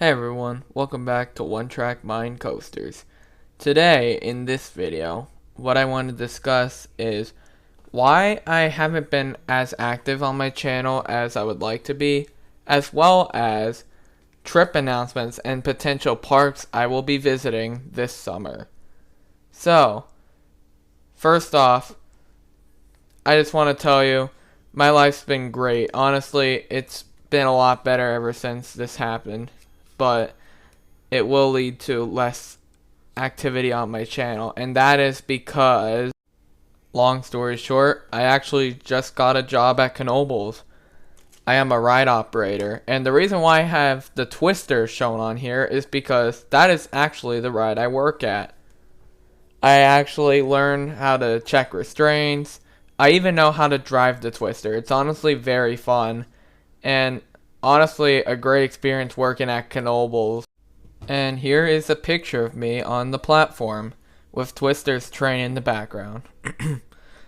Hey everyone, welcome back to One Track Mind Coasters. Today, in this video, what I want to discuss is why I haven't been as active on my channel as I would like to be, as well as trip announcements and potential parks I will be visiting this summer. So, first off, I just want to tell you, my life's been great. Honestly, it's been a lot better ever since this happened. But it will lead to less activity on my channel, and that is because, long story short, I actually just got a job at Knoebels. I am a ride operator, and the reason why I have the Twister shown on here is because that is actually the ride I work at. I actually learn how to check restraints. I even know how to drive the Twister. It's honestly very fun, and honestly a great experience working at Knoebels. And here is a picture of me on the platform with Twister's train in the background.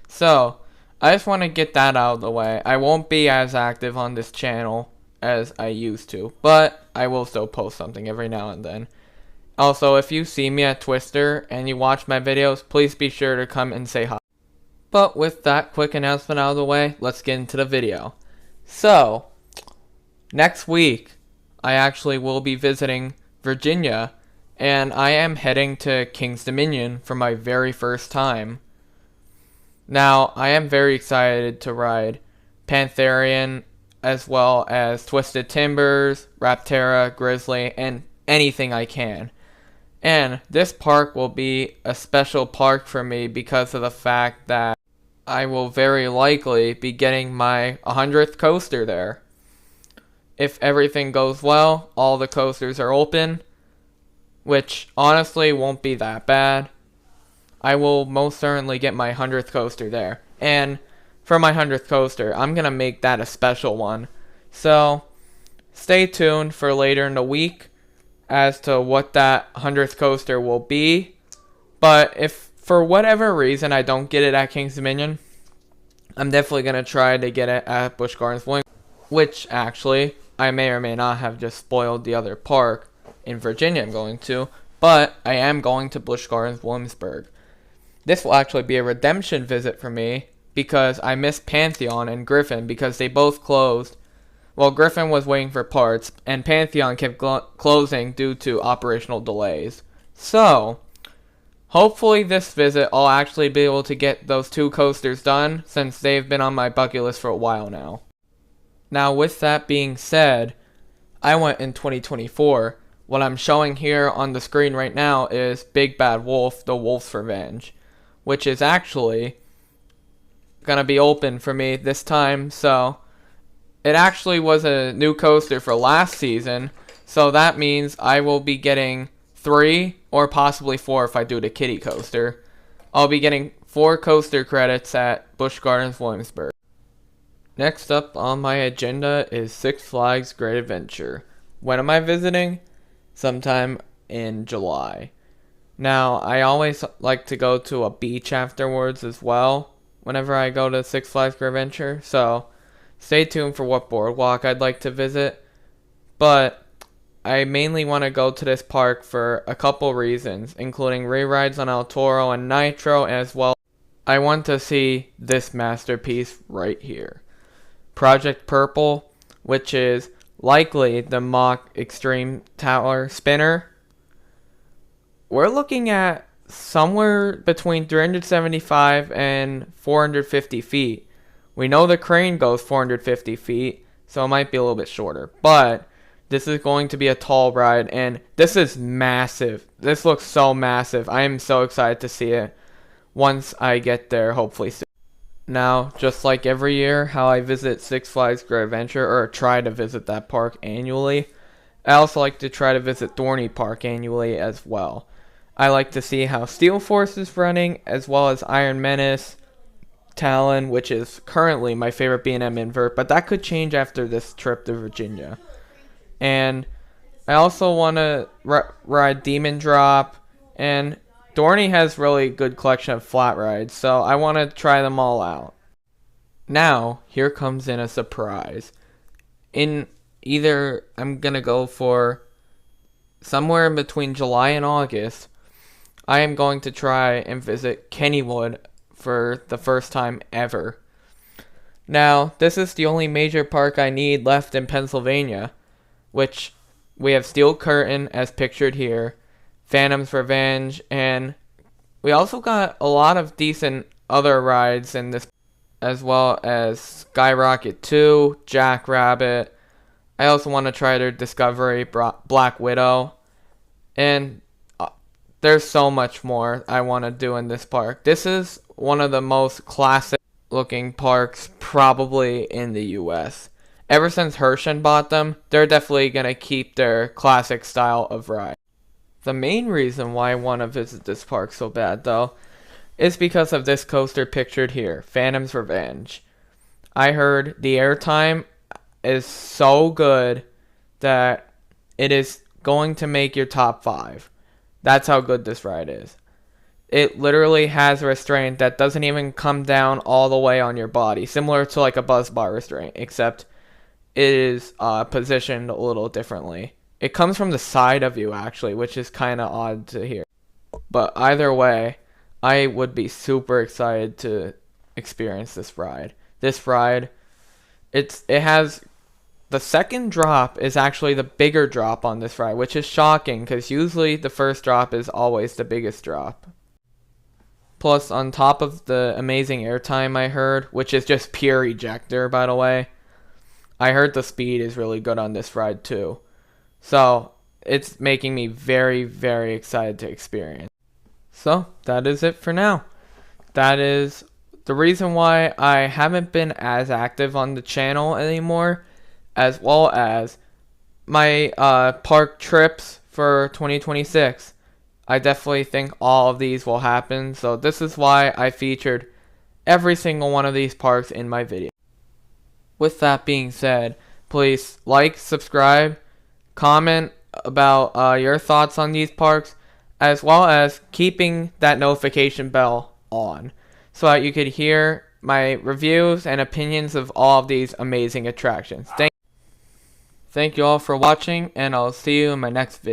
So, I just want to get that out of the way. I won't be as active on this channel as I used to, but I will still post something every now and then. Also, if you see me at Twister and you watch my videos, please be sure to come and say hi. But with that quick announcement out of the way, let's get into the video. So, next week, I actually will be visiting Virginia, and I am heading to King's Dominion for my very first time. Now, I am very excited to ride Pantherian, as well as Twisted Timbers, Raptera, Grizzly, and anything I can. And this park will be a special park for me because of the fact that I will very likely be getting my 100th coaster there. If everything goes well, all the coasters are open, which honestly won't be that bad. I will most certainly get my 100th coaster there. And for my 100th coaster, I'm going to make that a special one. So, stay tuned for later in the week as to what that 100th coaster will be. But if for whatever reason I don't get it at King's Dominion, I'm definitely going to try to get it at Busch Gardens, which actually, I may or may not have just spoiled the other park in Virginia I'm going to, but I am going to Busch Gardens, Williamsburg. This will actually be a redemption visit for me because I missed Pantheon and Griffin because they both closed. Well, Griffin was waiting for parts, and Pantheon kept closing due to operational delays. So, hopefully this visit I'll actually be able to get those two coasters done since they've been on my bucket list for a while now. Now, with that being said, I went in 2024. What I'm showing here on the screen right now is Big Bad Wolf, The Wolf's Revenge, which is actually going to be open for me this time. So, it actually was a new coaster for last season, so that means I will be getting 3 or possibly 4 if I do the kiddie coaster. I'll be getting 4 coaster credits at Busch Gardens, Williamsburg. Next up on my agenda is Six Flags Great Adventure. When am I visiting? Sometime in July. Now, I always like to go to a beach afterwards as well whenever I go to Six Flags Great Adventure, so stay tuned for what boardwalk I'd like to visit. But I mainly want to go to this park for a couple reasons, including re-rides on El Toro and Nitro, as well. I want to see this masterpiece right here. Project Purple, which is likely the Mach Extreme Tower Spinner. We're looking at somewhere between 375 and 450 feet. We know the crane goes 450 feet, so it might be a little bit shorter. But this is going to be a tall ride, and this is massive. This looks so massive. I am so excited to see it once I get there, hopefully soon. Now, just like every year, how I visit Six Flags Great Adventure, or try to visit that park annually, I also like to try to visit Dorney Park annually as well. I like to see how Steel Force is running, as well as Iron Menace, Talon, which is currently my favorite B&M invert, but that could change after this trip to Virginia. And I also want to ride Demon Drop, and Dorney has really good collection of flat rides, so I want to try them all out. Now, here comes in a surprise. In either I'm going to go for somewhere in between July and August, I am going to try and visit Kennywood for the first time ever. Now, this is the only major park I need left in Pennsylvania, which we have Steel Curtain as pictured here, Phantom's Revenge, and we also got a lot of decent other rides in this, as well as Skyrocket 2, Jackrabbit. I also want to try their Discovery Black Widow, and there's so much more I want to do in this park. This is one of the most classic looking parks probably in the US. Ever since Herschend bought them, they're definitely going to keep their classic style of ride. The main reason why I want to visit this park so bad, though, is because of this coaster pictured here, Phantom's Revenge. I heard the airtime is so good that it is going to make your top 5. That's how good this ride is. It literally has a restraint that doesn't even come down all the way on your body, similar to like a buzz bar restraint, except it is positioned a little differently. It comes from the side of you, actually, which is kind of odd to hear. But either way, I would be super excited to experience this ride. This ride, it has, the second drop is actually the bigger drop on this ride, which is shocking because usually the first drop is always the biggest drop. Plus, on top of the amazing airtime I heard, which is just pure ejector, by the way, I heard the speed is really good on this ride too. So, it's making me very, very excited to experience. So, that is it for now. That is the reason why I haven't been as active on the channel anymore, as well as my park trips for 2026. I definitely think all of these will happen, so this is why I featured every single one of these parks in my video. With that being said, please like, subscribe, comment about your thoughts on these parks, as well as keeping that notification bell on, so that you could hear my reviews and opinions of all of these amazing attractions. Thank you all for watching, and I'll see you in my next video.